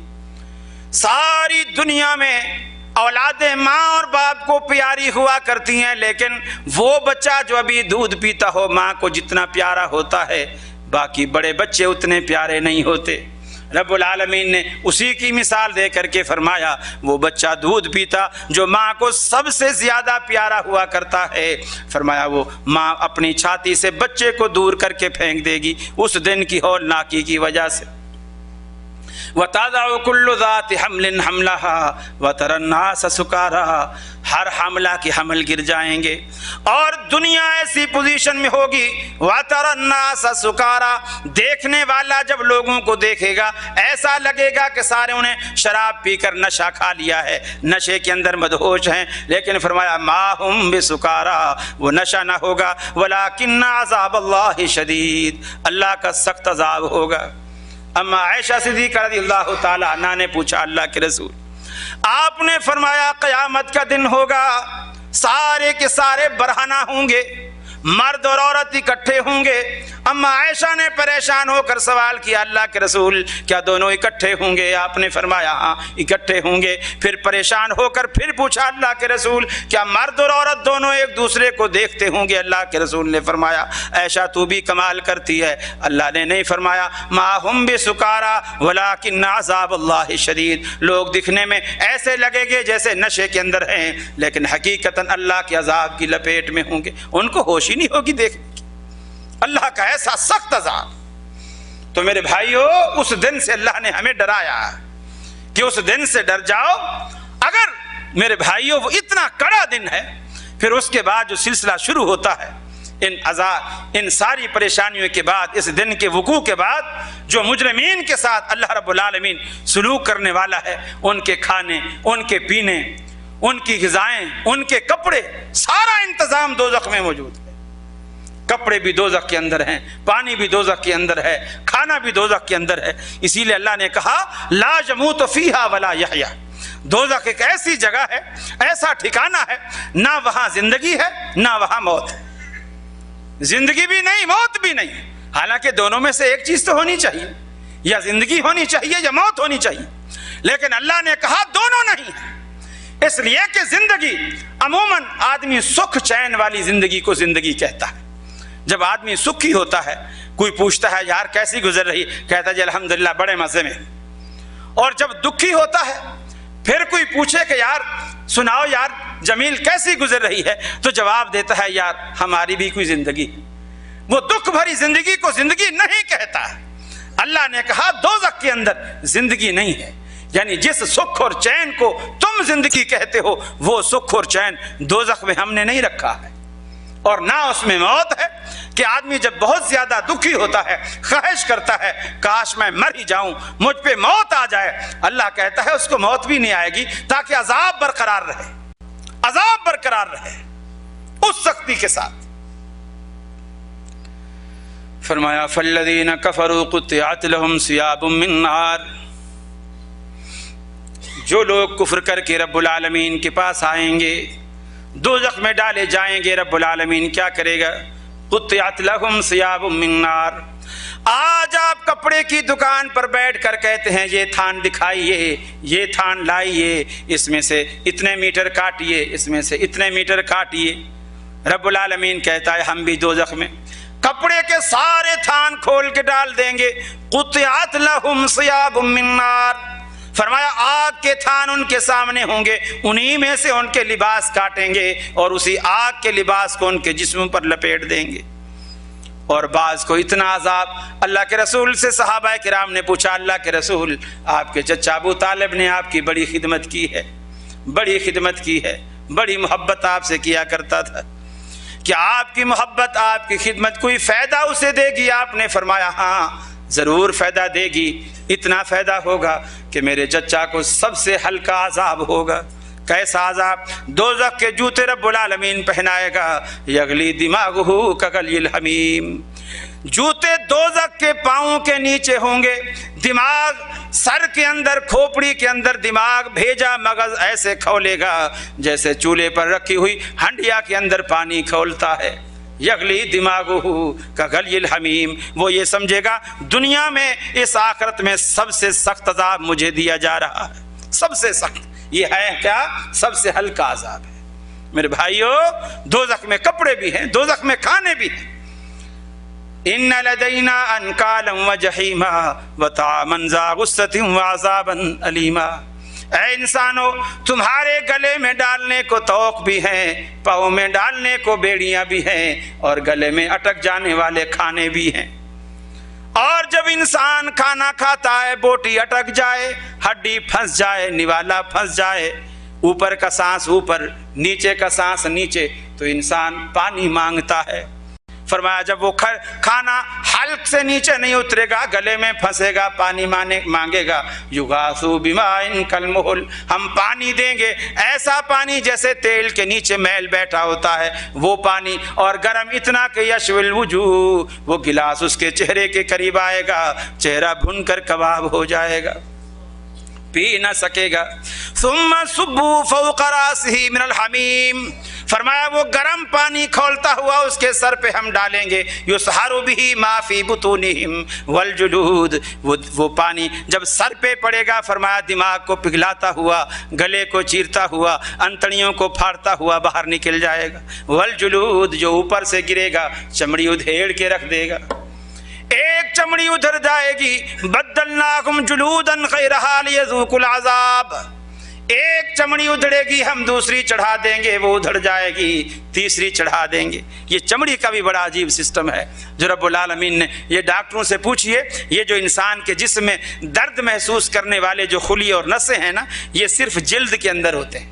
सारी दुनिया में औलादें माँ और बाप को प्यारी हुआ करती हैं, लेकिन वो बच्चा जो अभी दूध पीता हो माँ को जितना प्यारा होता है, बाकी बड़े बच्चे उतने प्यारे नहीं होते। रब्बुल आलमीन ने उसी की मिसाल दे करके फरमाया वो बच्चा दूध पीता जो माँ को सबसे ज़्यादा प्यारा हुआ करता है, फरमाया वो माँ अपनी छाती से बच्चे को दूर करके फेंक देगी उस दिन की हौलनाकी की वजह से। वतज़अु कुल्लु ज़ाति हम्लिन हम्लहा वतरन नास सुकारा, ہر حاملہ کے حمل گر جائیں گے اور دنیا ایسی پوزیشن میں ہوگی وَتَرَى النَّاسَ سُكَارَى، دیکھنے والا جب لوگوں کو دیکھے گا ایسا لگے گا کہ سارے انہیں شراب پی کر نشہ کھا لیا ہے، نشے کے اندر مدہوش ہیں، لیکن فرمایا مَا هُمْ بِسُكَارَى، وہ نشہ نہ ہوگا، وَلَكِنَّ عَذَابَ اللَّهِ شَدِيدٌ، اللہ کا سخت عذاب ہوگا۔ اما عائشہ صدیقہ رضی اللہ تعالی عنہ نے پوچھا اللہ کے رسول، آپ نے فرمایا قیامت کا دن ہوگا، سارے کے سارے برہنہ ہوں گے، مرد اور عورت اکٹھے ہوں گے۔ اما عائشہ نے پریشان ہو کر سوال کیا اللہ کے رسول کیا دونوں اکٹھے ہوں گے؟ آپ نے فرمایا ہاں اکٹھے ہوں گے۔ پھر پریشان ہو کر پھر پوچھا اللہ کے رسول کیا مرد اور عورت دونوں ایک دوسرے کو دیکھتے ہوں گے؟ اللہ کے رسول نے فرمایا عائشہ تو بھی کمال کرتی ہے، اللہ نے نہیں فرمایا ما ہم بسکارى ولکن عذاب اللہ شدید، لوگ دکھنے میں ایسے لگے گے جیسے نشے کے اندر ہیں لیکن حقیقتاً اللہ کے عذاب کی لپیٹ میں ہوں گے، ان کو ہوش ہی نہیں ہوگی دیکھنے کی، اللہ کا ایسا سخت عذاب۔ تو میرے بھائیو اس دن سے اللہ نے ہمیں ڈرایا کہ اس دن سے ڈر جاؤ۔ اگر میرے بھائیو وہ اتنا کڑا دن ہے، پھر اس کے بعد جو سلسلہ شروع ہوتا ہے ان ساری پریشانیوں کے بعد، اس دن کے وقوع کے بعد جو مجرمین کے ساتھ اللہ رب العالمین سلوک کرنے والا ہے، ان کے کھانے، ان کے پینے، ان کی غذائیں، ان کے کپڑے، سارا انتظام دوزخ میں موجود ہے۔ کپڑے بھی دوزخ کے اندر ہیں، پانی بھی دوزخ کے اندر ہے، کھانا بھی دوزخ کے اندر ہے۔ اسی لیے اللہ نے کہا لا یموت فیہا ولا یحیا، دوزخ ایک ایسی جگہ ہے، ایسا ٹھکانہ ہے، نہ وہاں زندگی ہے نہ وہاں موت ہے، زندگی بھی نہیں موت بھی نہیں، حالانکہ دونوں میں سے ایک چیز تو ہونی چاہیے، یا زندگی ہونی چاہیے یا موت ہونی چاہیے، لیکن اللہ نے کہا دونوں نہیں ہیں، اس لیے کہ زندگی عموماً آدمی سکھ چین والی زندگی کو زندگی کہتا ہے۔ جب آدمی سکھی ہوتا ہے، کوئی پوچھتا ہے یار کیسی گزر رہی، کہتا ہے جی الحمدللہ بڑے مزے میں، اور جب دکھی ہوتا ہے پھر کوئی پوچھے کہ یار سناؤ یار جمیل کیسی گزر رہی ہے، تو جواب دیتا ہے یار ہماری بھی کوئی زندگی ہے۔ وہ دکھ بھری زندگی کو زندگی نہیں کہتا ہے۔ اللہ نے کہا دوزخ کے اندر زندگی نہیں ہے، یعنی جس سکھ اور چین کو تم زندگی کہتے ہو وہ سکھ اور چین دوزخ میں ہم نے نہیں رکھا ہے، اور نہ اس میں موت ہے کہ آدمی جب بہت زیادہ دکھی ہوتا ہے خواہش کرتا ہے کاش میں مر ہی جاؤں، مجھ پہ موت آ جائے، اللہ کہتا ہے اس کو موت بھی نہیں آئے گی تاکہ عذاب برقرار رہے، عذاب برقرار رہے اس سختی کے ساتھ۔ فرمایا فالذین کفروا قطعت لهم ثیاب من نار، جو لوگ کفر کر کے رب العالمین کے پاس آئیں گے دوزخ میں ڈالے جائیں گے، رب العالمین کیا کرے گا؟ قطعت لهم ثیاب من نار۔ آج آپ کپڑے کی دکان پر بیٹھ کر کہتے ہیں یہ تھان دکھائیے، یہ تھان لائیے، اس میں سے اتنے میٹر کاٹیے، اس میں سے اتنے میٹر کاٹیے۔ رب العالمین کہتا ہے ہم بھی دوزخ میں کپڑے کے سارے تھان کھول کے ڈال دیں گے۔ قطعت لهم ثیاب من نار، فرمایا آگ کے تھان ان کے سامنے ہوں گے، انہی میں سے ان کے لباس کاٹیں گے اور اسی آگ کے لباس کو ان کے جسموں پر لپیٹ دیں گے۔ اور بعض کو اتنا عذاب، اللہ کے رسول سے صحابہ کرام نے پوچھا اللہ کے رسول آپ کے چچا ابو طالب نے آپ کی بڑی خدمت کی ہے، بڑی خدمت کی ہے، بڑی محبت آپ سے کیا کرتا تھا، کیا آپ کی محبت آپ کی خدمت کوئی فائدہ اسے دے گی؟ آپ نے فرمایا ہاں ضرور فائدہ دے گی، اتنا فائدہ ہوگا کہ میرے چچا کو سب سے ہلکا عذاب ہوگا۔ کیسا عذاب؟ دوزخ کے جوتے رب العالمین پہنائے گا، یغلی دماغہ کغلی الحمیم، جوتے دوزخ کے پاؤں کے نیچے ہوں گے، دماغ سر کے اندر، کھوپڑی کے اندر دماغ بھیجا مغز ایسے کھولے گا جیسے چولہے پر رکھی ہوئی ہنڈیا کے اندر پانی کھولتا ہے۔ یغلی دماغہ کغلی الحمیم، وہ یہ سمجھے گا دنیا میں اس آخرت میں سب سے سخت عذاب مجھے دیا جا رہا ہے، سب سے سخت یہ ہے کیا؟ سب سے ہلکا عذاب ہے۔ میرے بھائیو دوزخ میں کپڑے بھی ہیں، دوزخ میں کھانے بھی ہیں۔ ان لدینا انکالا وجحیما وطعاما ذا غصۃ وعذابا الیما، اے انسانو تمہارے گلے میں ڈالنے کو توق بھی ہیں، پاؤں میں ڈالنے کو بیڑیاں بھی ہیں، اور گلے میں اٹک جانے والے کھانے بھی ہیں۔ اور جب انسان کھانا کھاتا ہے بوٹی اٹک جائے، ہڈی پھنس جائے، نوالا پھنس جائے، اوپر کا سانس اوپر नीचे का सांस नीचे तो इंसान पानी मांगता है। फरमाया जब वो खाना हल्क से नीचे नहीं उतरेगा, गले में फंसेगा, पानी मांगेगा, युगासु बिमाइन कलमुहुल, हम पानी देंगे ऐसा पानी जैसे तेल के नीचे मैल बैठा होता है वो पानी, और गर्म इतना कि यशविल वुजू, वो गिलास उसके चेहरे के करीब आएगा, चेहरा भुनकर कबाब हो जाएगा, पी न सकेगा। सुम्मा सुब्बू फौqa रासिही मिनल हमीम, फरमाया वो गर्म पानी खौलता हुआ उसके सर पे हम डालेंगे, युसहारु बिही मा फी बुतूनिहिम वल जुलूद, वो पानी जब सर पे पड़ेगा फरमाया दिमाग को पिघलाता हुआ, गले को चीरता हुआ, अंतड़ियों को फाड़ता हुआ बाहर निकल जाएगा, वल जुलूद, जो ऊपर से गिरेगा चमड़ी उधेड़ के रख देगा, एक चमड़ी उधर जाएगी, बद्दलनाकुम जुलूदन गैरहा लियज़ूकुल अज़ाब, एक चमड़ी उधड़ेगी हम दूसरी चढ़ा देंगे, वो उधड़ जाएगी तीसरी चढ़ा देंगे। ये चमड़ी का भी बड़ा अजीब सिस्टम है जो रब्बुल आलमीन ने, ये डॉक्टरों से पूछिए, ये जो इंसान के जिस्म में दर्द महसूस करने वाले जो खुली और नसें हैं ना, ये सिर्फ जिल्द के अंदर होते हैं,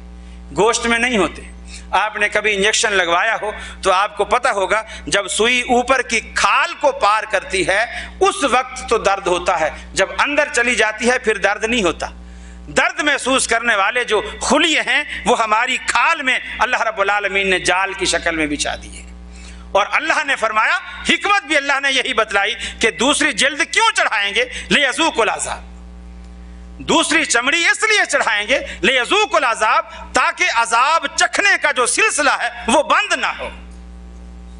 गोश्त में नहीं होते। आपने कभी इंजेक्शन लगवाया हो तो आपको पता होगा जब सुई ऊपर की खाल को पार करती है उस वक्त तो दर्द होता है, जब अंदर चली जाती है फिर दर्द नहीं होता। दर्द महसूस करने वाले जो खुलिये हैं वो हमारी खाल में अल्लाह रब्बुल आलमीन ने जाल की शक्ल में बिछा दिए, और अल्लाह ने फरमाया, हिकमत भी अल्लाह ने यही बतलाई कि दूसरी जल्द क्यों चढ़ाएंगे, लियज़ूकुल अज़ाब, दूसरी चमड़ी इसलिए चढ़ाएंगे लियज़ूकुल अज़ाब, ताकि अजाब चखने का जो सिलसिला है वो बंद ना हो।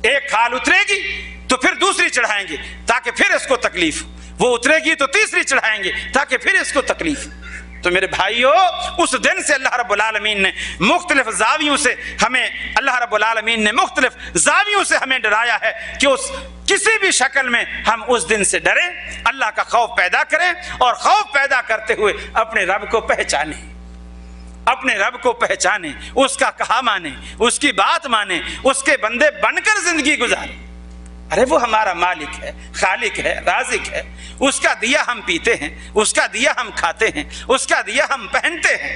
एक खाल उतरेगी तो फिर दूसरी चढ़ाएंगे ताकि फिर इसको तकलीफ, वो उतरेगी तो तीसरी चढ़ाएंगे ताकि फिर इसको तकलीफ। तो मेरे भाइयों, उस दिन से अल्लाह रब्बुल आलमीन ने मुख्तलिफ जावियों से हमें, अल्लाह रब्बुल आलमीन ने मुख्तलिफ जावियों से हमें डराया है कि उस किसी भी शक्ल में हम उस दिन से डरें, अल्लाह का खौफ पैदा करें, और खौफ पैदा करते हुए अपने रब को पहचानें, अपने रब को पहचानें, उसका कहा माने, उसकी बात माने, उसके बंदे बनकर जिंदगी गुजारें। अरे वो हमारा मालिक है, खालिक है, राजिक है, उसका दिया हम पीते हैं, उसका दिया हम खाते हैं, उसका दिया हम पहनते हैं,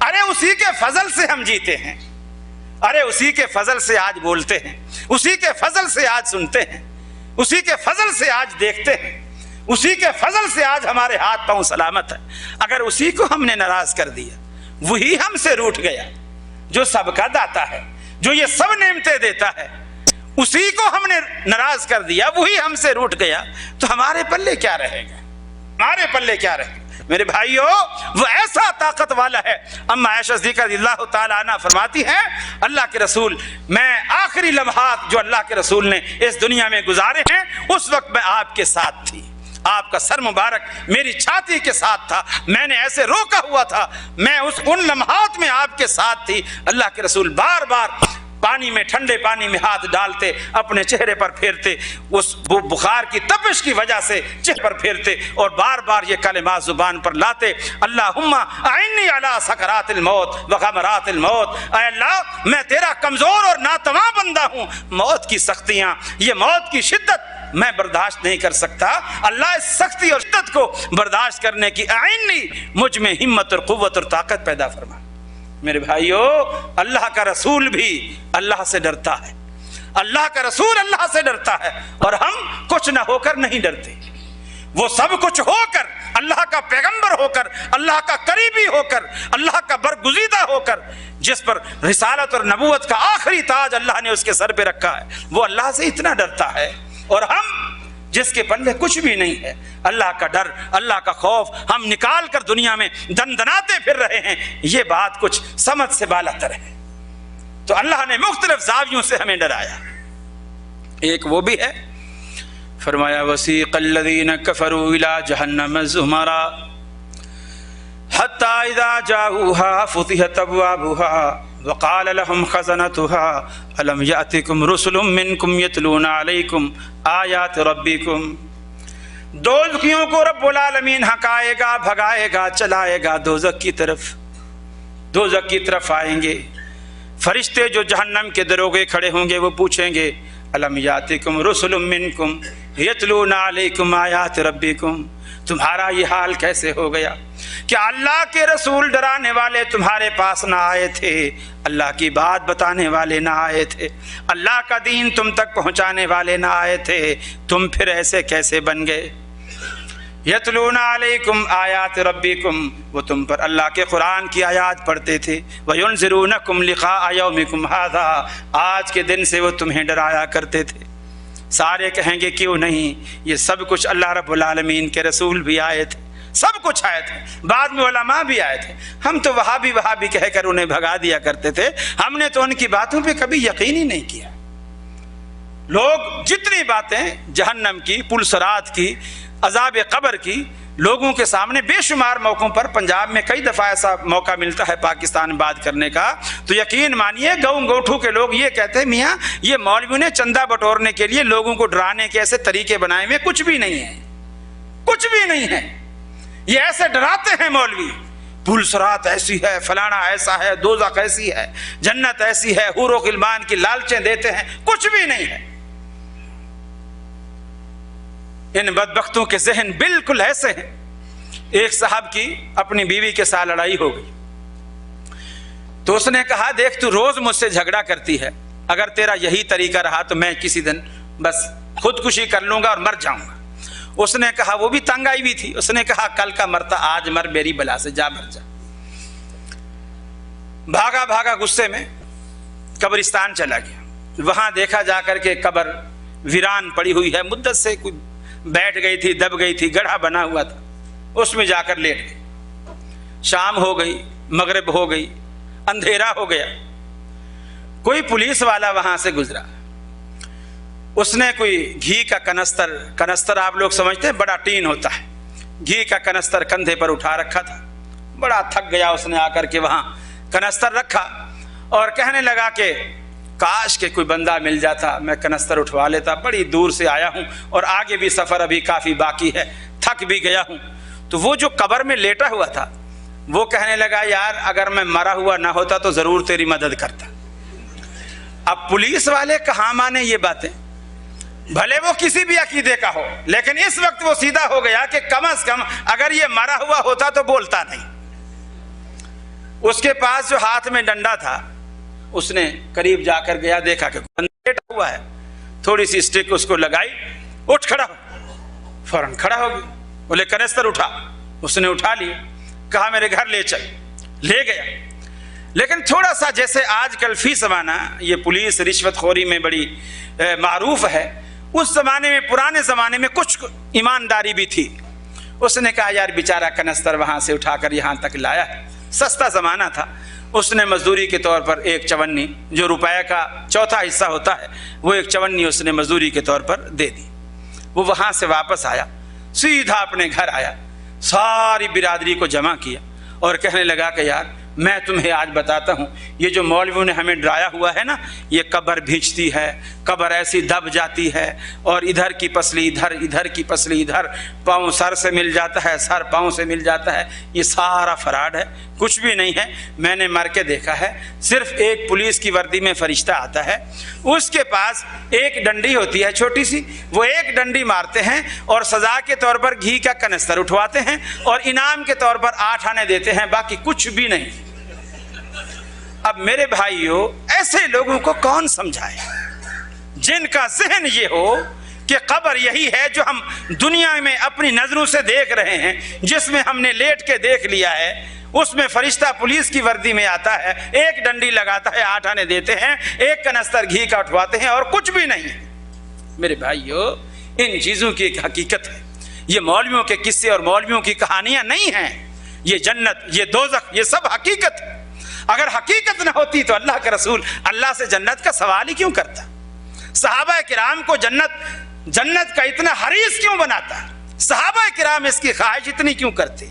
अरे उसी के फजल से हम जीते हैं, अरे उसी के फजल से आज बोलते हैं, उसी के फजल से आज सुनते हैं, उसी के फजल से आज देखते हैं, उसी के फजल से आज हमारे हाथ पांव सलामत है। अगर उसी को हमने नाराज कर दिया, वही हमसे रूठ गया जो सबका दाता है, जो ये सब नेमतें देता है, उसी को हमने नाराज कर दिया, वही हमसे रूठ गया, तो हमारे पल्ले क्या रहेगा, हमारे पल्ले क्या रहेगा। मेरे भाइयों, वो ऐसा ताकत वाला है। अम्मा आयशा सिद्दीक़ा रज़ियल्लाहु ताला अन्हा फरमाती हैं, अल्लाह के रसूल, मैं आखिरी लम्हात जो अल्लाह के रसूल ने इस दुनिया में गुजारे हैं उस वक्त मैं आपके साथ थी, आपका सर मुबारक मेरी छाती के साथ था, मैंने ऐसे रोका हुआ था, मैं उन लम्हात में आपके साथ थी। अल्लाह के रसूल बार बार पानी में, ठंडे पानी में हाथ डालते, अपने चेहरे पर फेरते, उस बुखार की तपिश की वजह से चेहरे पर फेरते, और बार बार ये कलिमा जुबान पर लाते, अल्लाहुम्मा आइन्नी अला सकरातिल मौत व गमरातिल मौत, ऐ अल्लाह मैं तेरा कमजोर और नातवा बंदा हूँ, मौत की सख्तियाँ, ये मौत की शिद्दत मैं बर्दाश्त नहीं कर सकता, अल्लाह इस सख्ती और शिद्दत को बर्दाश्त करने की आइन्नी मुझ में हिम्मत और कुव्वत और ताकत पैदा फरमा। मेरे भाइयों, अल्लाह का रसूल भी अल्लाह से डरता है, अल्लाह का रसूल अल्लाह से डरता है, और हम कुछ न होकर नहीं डरते, वो सब कुछ होकर, अल्लाह का पैगंबर होकर, अल्लाह का करीबी होकर, अल्लाह का बरगुज़ीदा होकर, जिस पर रिसालत और नबूवत का आखिरी ताज अल्लाह ने उसके सर पे रखा है, वो अल्लाह से इतना डरता है, और हम जिसके पल्ले कुछ भी नहीं है, अल्लाह का डर, अल्लाह का खौफ हम निकाल कर दुनिया में दनदनाते फिर रहे हैं, ये बात कुछ समझ से बालातर है। तो अल्लाह ने मुख्तलिफ जावियों से हमें डराया। एक वो भी है, फरमाया वसीक़ल्लज़ीना कफ़रू इला जहन्नम ज़ुमरा हत्ता इज़ा जाऊहा फ़ुतिहत अब्वाबुहा वक़ाल लहुम ख़ज़नतुहा अलम यातिकुम रुसुलुम मिनकुम यतलूना अलैकुम आयात रब्बिकुम। दोज़खियों को रब्बुल आलमीन हकाएगा, भगाएगा, चलाएगा दोज़ख की तरफ, दोज़ख की तरफ आएंगे। फरिश्ते जो जहन्नम के दरोगे खड़े होंगे वो पूछेंगे, अलम यातिकुम रुसुलुम मिनकुम यतलूना अलैकुम आयात रब्बिकुम, तुम्हारा ये हाल कैसे हो गया? क्या अल्लाह के रसूल डराने वाले तुम्हारे पास ना आए थे? अल्लाह की बात बताने वाले ना आए थे? अल्लाह का दीन तुम तक पहुंचाने वाले ना आए थे? तुम फिर ऐसे कैसे बन गए? यतलूना अलैकुम आयात रब्बिकुम, वो तुम पर अल्लाह के कुरान की आयात पढ़ते थे। वयुनज़िरूनकुम लिक़ाअ यौमिकुम हाज़ा, आज के दिन से वो तुम्हें डराया करते थे। सारे कहेंगे क्यों नहीं, ये सब कुछ अल्लाह रब्बुल आलमीन के रसूल भी आए थे, सब कुछ आए थे, बाद में उलमा भी आए थे। हम तो वहाबी कहकर उन्हें भगा दिया करते थे, हमने तो उनकी बातों पे कभी यकीन ही नहीं किया। लोग जितनी बातें जहन्नम की, पुलसरात की, अजाब कब्र की, लोगों के सामने बेशुमार मौक़ों पर, पंजाब में कई दफ़ा ऐसा मौका मिलता है पाकिस्तान में बात करने का, तो यकीन मानिए गऊ गौठू के लोग ये कहते हैं मियाँ ये मौलवियों ने चंदा बटोरने के लिए लोगों को डराने के ऐसे तरीके बनाए हुए, कुछ भी नहीं है, कुछ भी नहीं है। ये ऐसे डराते हैं मौलवी, पुलसरात ऐसी है, फलाना ऐसा है, दोज़ख ऐसी है, जन्नत ऐसी है, हूर गिलमान की लालचें देते हैं, कुछ भी नहीं है। इन बदबख्तों के जहन बिल्कुल ऐसे हैं। एक साहब की अपनी बीवी के साथ लड़ाई हो गई, तो उसने कहा देख तू रोज मुझसे झगड़ा करती है, अगर तेरा यही तरीका रहा तो मैं किसी दिन बस खुदकुशी कर लूंगा और मर जाऊंगा। उसने कहा, वो भी तंग आई हुई थी, उसने कहा कल का मरता आज मर, मेरी बला से जा मर जा। भागा भागा गुस्से में कब्रिस्तान चला गया। वहां देखा जाकर के कब्र वीरान पड़ी हुई है, मुद्दत से कोई बैठ गई थी, दब गई थी, गड्ढा बना हुआ था, उसमें जाकर लेट गई। शाम हो गई, मगरिब हो गई, अंधेरा हो गया। कोई पुलिस वाला वहां से गुजरा, उसने कोई घी का कनस्तर आप लोग समझते हैं, बड़ा टीन होता है, घी का कनस्तर कंधे पर उठा रखा था। बड़ा थक गया उसने, आकर के वहां कनस्तर रखा और कहने लगा कि काश के कोई बंदा मिल जाता, मैं कनस्तर उठवा लेता, बड़ी दूर से आया हूं और आगे भी सफर अभी काफी बाकी है, थक भी गया हूं। तो वो जो कब्र में लेटा हुआ था वो कहने लगा यार अगर मैं मरा हुआ ना होता तो जरूर तेरी मदद करता। अब पुलिस वाले कहाँ माने ये बातें, भले वो किसी भी अकीदे का हो, लेकिन इस वक्त वो सीधा हो गया कि कम से कम अगर ये मरा हुआ होता तो बोलता नहीं। उसके पास जो हाथ में डंडा था, उसने करीब जाकर गया, देखा कि लेटा हुआ है, थोड़ी सी स्टिक उसको लगाई, उठ खड़ा हो, फौरन खड़ा हो गया। बोले कनस्तर उठा, उसने उठा लिया, कहा मेरे घर ले चल, ले गया। लेकिन थोड़ा सा जैसे आजकल फी ज़माना ये पुलिस रिश्वतखोरी में बड़ी मारूफ है, उस जमाने में, पुराने जमाने में कुछ ईमानदारी भी थी। उसने कहा यार बेचारा कनस्तर वहां से उठाकर यहाँ तक लाया है, सस्ता जमाना था। उसने मजदूरी के तौर पर एक चवन्नी, जो रुपये का चौथा हिस्सा होता है, वो एक चवन्नी उसने मजदूरी के तौर पर दे दी। वो वहाँ से वापस आया, सीधा अपने घर आया, सारी बिरादरी को जमा किया और कहने लगा कि यार मैं तुम्हें आज बताता हूँ, ये जो मौलवियों ने हमें डराया हुआ है ना, ये कब्र भींचती है, कब्र ऐसी दब जाती है और इधर की पसली इधर, इधर की पसली इधर, पाँव सर से मिल जाता है, सर पाँव से मिल जाता है, ये सारा फराड है, कुछ भी नहीं है। मैंने मर के देखा है, सिर्फ एक पुलिस की वर्दी में फरिश्ता आता है, उसके पास एक डंडी होती है छोटी सी, वो एक डंडी मारते हैं और सजा के तौर पर घी का कनस्तर उठवाते हैं और इनाम के तौर पर 8 आने देते हैं, बाकी कुछ भी नहीं। अब मेरे भाइयों, ऐसे लोगों को कौन समझाए जिनका ज़हन ये हो कि कब्र यही है जो हम दुनिया में अपनी नजरों से देख रहे हैं, जिसमें हमने लेट के देख लिया है, उसमें फरिश्ता पुलिस की वर्दी में आता है, एक डंडी लगाता है, 8 आने देते हैं, एक कनस्तर घी का उठवाते हैं और कुछ भी नहीं। मेरे भाइयों, इन चीज़ों की एक हकीकत है, ये मौलवियों के किस्से और मौलवियों की कहानियां नहीं हैं। ये जन्नत, ये दोज़ख, ये सब हकीकत है। अगर हकीकत न होती तो अल्लाह के रसूल अल्लाह से जन्नत का सवाल ही क्यों करता? सहाबा किराम को जन्नत का इतना हरीस क्यों बनाता? सहाबा किराम इसकी ख्वाहिश इतनी क्यों करते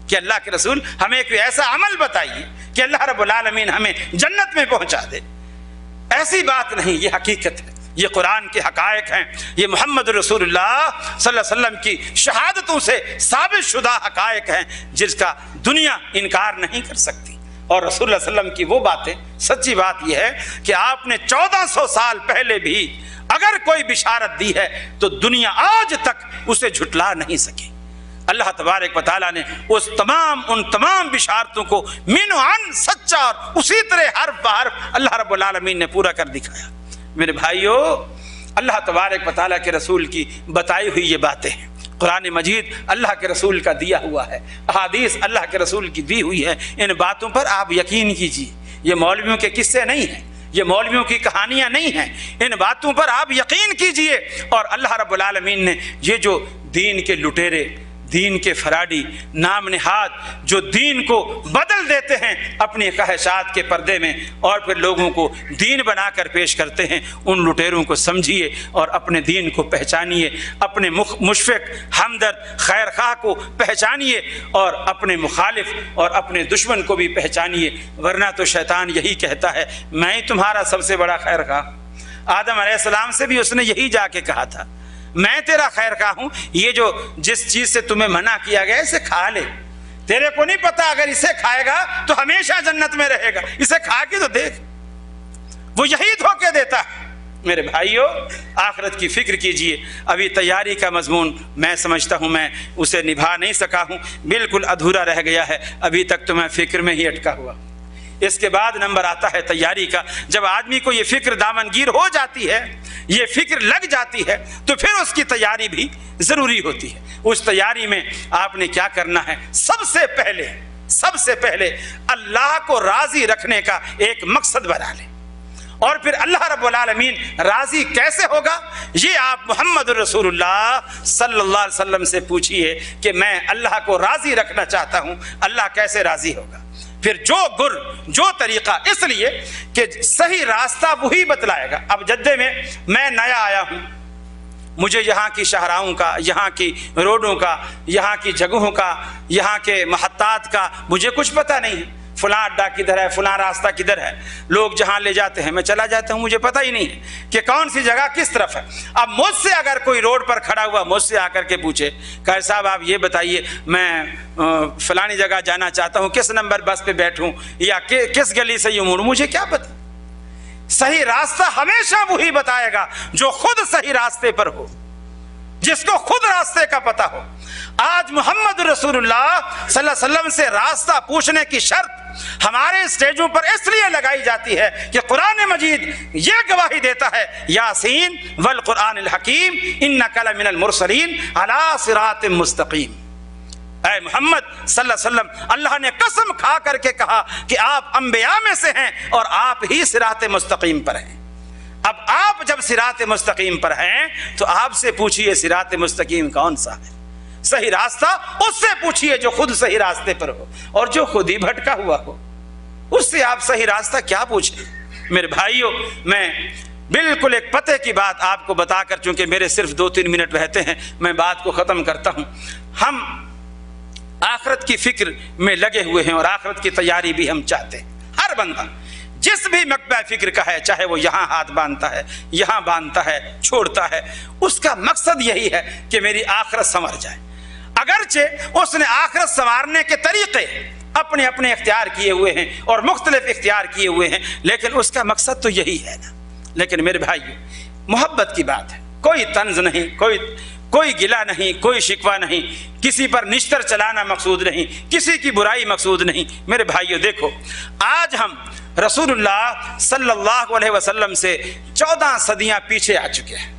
कि अल्लाह के रसूल हमें कोई ऐसा अमल बताइए कि अल्लाह रब्बुल आलमीन हमें जन्नत में पहुंचा दे। ऐसी बात नहीं, ये हकीकत है, ये कुरान के हकायक हैं, ये मोहम्मद रसूलुल्लाह सल्लल्लाहु अलैहि वसल्लम की शहादतों से साबित शुदा हकायक हैं, जिसका दुनिया इनकार नहीं कर सकती। और रसूलुल्लाह सल्लल्लाहु अलैहि वसल्लम की वो बातें, सच्ची बात यह है कि आपने 1400 साल पहले भी अगर कोई बिशारत दी है तो दुनिया आज तक उसे झुटला नहीं सकी। اللہ تبارک و تعالیٰ نے ان تمام بشارتوں کو من عن سچا اور اسی طرح حرف بحرف اللہ رب العالمین نے پورا کر دکھایا۔ میرے بھائیو، اللہ تبارک و تعالیٰ کے رسول کی بتائی ہوئی یہ باتیں ہیں، قرآن مجید اللہ کے رسول کا دیا ہوا ہے، احادیث اللہ کے رسول کی دی ہوئی ہے، ان باتوں پر آپ یقین کیجیے۔ یہ مولویوں کے قصے نہیں ہیں، یہ مولویوں کی کہانیاں نہیں ہیں، ان باتوں پر آپ یقین کیجئے۔ اور اللہ رب العالمین نے یہ جو دین کے لٹیرے، دین کے فراڈی، نام نہاد جو دین کو بدل دیتے ہیں اپنی خواہشات کے پردے میں اور پھر لوگوں کو دین بنا کر پیش کرتے ہیں، ان لٹیروں کو سمجھیے اور اپنے دین کو پہچانیے، اپنے مشفق ہمدرد خیر خواہ کو پہچانیے اور اپنے مخالف اور اپنے دشمن کو بھی پہچانیے، ورنہ تو شیطان یہی کہتا ہے میں ہی تمہارا سب سے بڑا خیر خواہ۔ آدم علیہ السلام سے بھی اس نے یہی جا کے کہا تھا میں تیرا خیر خواہ ہوں، یہ جو جس چیز سے تمہیں منع کیا گیا اسے کھا لے، تیرے کو نہیں پتا اگر اسے کھائے گا تو ہمیشہ جنت میں رہے گا، اسے کھا کے تو دیکھ۔ وہ یہی دھوکے دیتا ہے۔ میرے بھائیو، آخرت کی فکر کیجئے۔ ابھی تیاری کا مضمون میں سمجھتا ہوں میں اسے نبھا نہیں سکا ہوں، بالکل ادھورا رہ گیا ہے، ابھی تک تو میں فکر میں ہی اٹکا ہوا۔ اس کے بعد نمبر آتا ہے تیاری کا۔ جب آدمی کو یہ فکر دامنگیر ہو جاتی ہے، یہ فکر لگ جاتی ہے، تو پھر اس کی تیاری بھی ضروری ہوتی ہے۔ اس تیاری میں آپ نے کیا کرنا ہے؟ سب سے پہلے اللہ کو راضی رکھنے کا ایک مقصد بنا لیں، اور پھر اللہ رب العالمین راضی کیسے ہوگا یہ آپ محمد رسول اللہ صلی اللہ علیہ وسلم سے پوچھئے کہ میں اللہ کو راضی رکھنا چاہتا ہوں، اللہ کیسے راضی ہوگا؟ پھر جو طریقہ، اس لیے کہ صحیح راستہ وہی بتلائے گا۔ اب جدے میں نیا آیا ہوں، مجھے یہاں کی شاہراہوں کا، یہاں کی روڈوں کا، یہاں کی جگہوں کا، یہاں کے محطات کا مجھے کچھ پتہ نہیں ہے، فلاں اڈا کدھر ہے، فلاں راستہ کدھر ہے، لوگ جہاں لے جاتے ہیں میں چلا جاتا ہوں، مجھے پتہ ہی نہیں ہے کہ کون سی جگہ کس طرف ہے۔ اب مجھ سے اگر کوئی روڈ پر کھڑا ہوا مجھ سے آ کر کے پوچھے کہ صاحب آپ یہ بتائیے میں فلانی جگہ جانا چاہتا ہوں، کس نمبر بس پہ بیٹھوں یا کس گلی سے یوں مڑوں، مجھے کیا پتہ؟ صحیح راستہ ہمیشہ وہی بتائے گا جو خود صحیح راستے پر ہو، جس کو خود راستے کا پتہ ہو۔ آج محمد رسول اللہ صلی اللہ علیہ وسلم سے راستہ پوچھنے کی شرط ہمارے اسٹیجوں پر اس لیے لگائی جاتی ہے کہ قرآن مجید یہ گواہی دیتا ہے یاسین والقرآن الحکیم انک لمن المرسلین علی صراط مستقیم۔ اے محمد صلی اللہ علیہ وسلم، اللہ نے قسم کھا کر کے کہا کہ آپ انبیاء میں سے ہیں اور آپ ہی صراط مستقیم پر ہیں۔ اب آپ جب صراط مستقیم پر ہیں تو آپ سے پوچھئے صراط مستقیم کون سا ہے؟ صحیح راستہ اس سے پوچھئے جو خود صحیح راستے پر ہو، اور جو خود ہی بھٹکا ہوا ہو اس سے آپ صحیح راستہ کیا پوچھیں؟ میرے بھائیوں، میں بالکل ایک پتے کی بات آپ کو بتا کر، چونکہ میرے صرف 2-3 منٹ رہتے ہیں، میں بات کو ختم کرتا ہوں۔ ہم آخرت کی فکر میں لگے ہوئے ہیں اور آخرت کی تیاری بھی ہم چاہتے ہیں۔ ہر بندہ جس بھی مکتبہ فکر کا ہے، چاہے وہ یہاں ہاتھ باندھتا ہے، یہاں باندھتا ہے، چھوڑتا ہے، اس کا مقصد یہی ہے کہ میری آخرت سنور جائے۔ اگرچہ اس نے آخرت سنوارنے کے طریقے اپنے اپنے اختیار کیے ہوئے ہیں اور مختلف اختیار کیے ہوئے ہیں، لیکن اس کا مقصد تو یہی ہے نا۔ لیکن میرے بھائیو، محبت کی بات ہے، کوئی طنز نہیں، کوئی گلہ نہیں، کوئی شکوہ نہیں، کسی پر نشتر چلانا مقصود نہیں، کسی کی برائی مقصود نہیں۔ میرے بھائیو دیکھو، آج ہم رسول اللہ صلی اللہ علیہ وسلم سے 14 صدیاں پیچھے آ چکے ہیں۔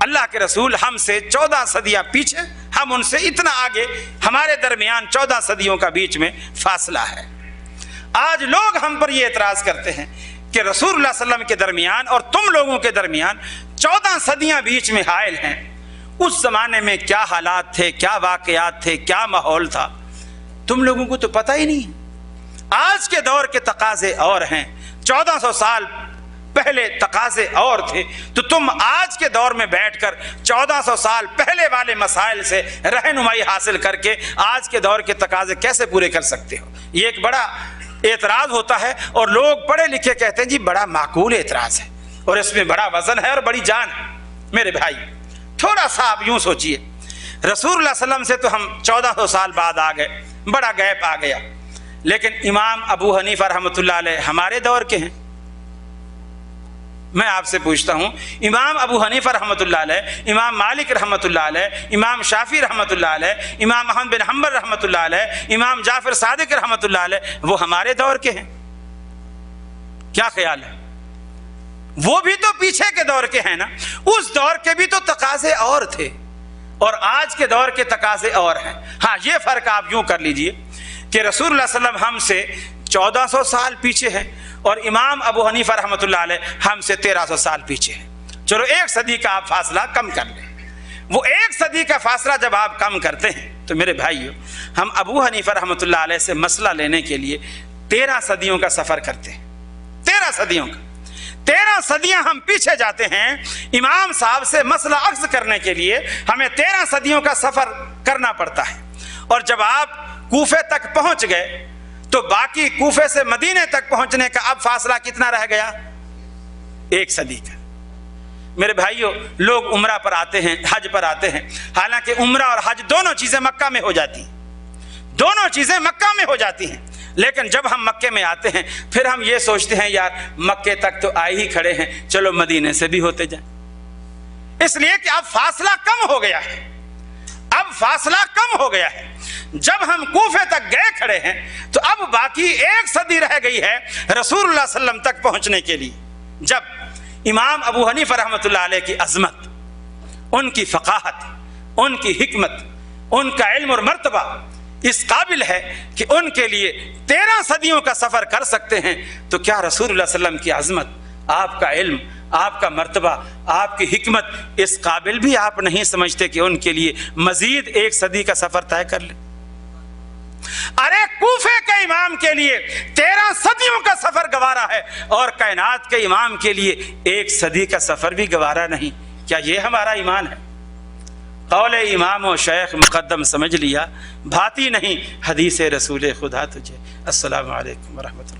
اللہ کے رسول ہم سے 14 صدیاں پیچھے، ہم ان سے اتنا آگے، ہمارے درمیان 14 صدیوں کا بیچ میں فاصلہ ہے۔ آج لوگ ہم پر یہ اعتراض کرتے ہیں کہ رسول اللہ صلی اللہ علیہ وسلم کے درمیان اور تم لوگوں کے درمیان 14 صدیاں بیچ میں حائل ہیں۔ اس زمانے میں کیا حالات تھے، کیا واقعات تھے، کیا ماحول تھا، تم لوگوں کو تو پتہ ہی نہیں۔ آج کے دور کے تقاضے اور ہیں، 1400 سال پہلے تقاضے اور تھے، تو تم آج کے دور میں بیٹھ کر 1400 سال پہلے والے مسائل سے رہنمائی حاصل کر کے آج کے دور کے تقاضے کیسے پورے کر سکتے ہو؟ یہ ایک بڑا اعتراض ہوتا ہے، اور لوگ پڑھے لکھے کہتے ہیں جی بڑا معقول اعتراض ہے اور اس میں بڑا وزن ہے اور بڑی جان ہے۔ میرے بھائی تھوڑا سا آپ یوں سوچئے، رسول اللہ صلی اللہ علیہ وسلم سے تو ہم 1400 سال بعد آ گئے، بڑا گیپ آ گیا، لیکن امام ابو حنیفہ رحمۃ اللہ علیہ ہمارے دور کے ہیں، मैं आपसे पूछता हूँ, इमाम अबू हनीफा रहमतुल्लाह अलैह, इमाम मालिक रहमतुल्लाह अलैह, इमाम शाफी रहमतुल्लाह अलैह, इमाम अहमद बिन हम्बल रहमतुल्लाह अलैह, इमाम जाफर सादिक रहमतुल्लाह अलैह, वो हमारे दौर के हैं? क्या ख्याल है? वो भी तो पीछे के दौर के हैं ना। उस दौर के भी तो तकाजे और थे और आज के दौर के तकाजे और हैं। हाँ, ये फर्क आप यूं कर लीजिए कि रसूलुल्लाह सल्लल्लाहु अलैहि वसल्लम हमसे 1400 साल पीछे है और इमाम अबू हनीफा रहमतुल्लाह अलैह हमसे 1300 साल पीछे है। चलो 1 सदी का आप फासला कम कर लें। वो 1 सदी का फासला जब आप कम करते हैं तो मेरे भाइयों, हम अबू हनीफा रहमतुल्लाह अलैह से मसला लेने के लिए 13 सदियों का सफर करते हैं। 13 सदियों का, 13 सदियां हम पीछे जाते हैं। इमाम साहब से मसला अक्स करने के लिए हमें 13 सदियों का सफर करना पड़ता है। और जब आप कूफे तक पहुंच गए तो बाकी कूफे से मदीने तक पहुंचने का अब फासला कितना रह गया? 1 सदी का। मेरे भाइयों, लोग उम्रा पर आते हैं, हज पर आते हैं, हालांकि उम्रा और हज दोनों चीजें मक्का में हो जाती हैं, दोनों चीजें मक्का में हो जाती हैं। लेकिन जब हम मक्के में आते हैं फिर हम ये सोचते हैं यार मक्के तक तो आए ही खड़े हैं, चलो मदीने से भी होते जाएं। इसलिए कि अब फासला कम हो गया है, अब फासला कम हो गया है। जब हम कूफे तक गए खड़े हैं तो अब बाकी 1 सदी रह गई है रसूलुल्लाह सल्लम तक पहुंचने के लिए। जब इमाम अबू हनीफा रहमतुल्लाह अलैह की अजमत, उनकी फ़क़ाहत, उनकी हिकमत, उनका इल्म और मर्तबा इस काबिल है कि उनके लिए 13 सदियों का सफर कर सकते हैं, तो क्या रसूलुल्लाह सल्लम की अजमत, आपका इल्म, आपका मर्तबा, आपकी हिकमत इस काबिल भी आप नहीं समझते कि उनके लिए मजीद 1 सदी का सफर तय कर ले? अरे कूफे के इमाम के लिए 13 सदियों का सफर गवारा है और कायनात के इमाम के लिए 1 सदी का सफर भी गवारा नहीं। क्या ये हमारा ईमान है? कौले इमाम व शेख मुकद्दम समझ लिया, भाती नहीं हदीस रसूल खुदा तुझे। अस्सलामु अलैकुम व रहमतुल्लाह।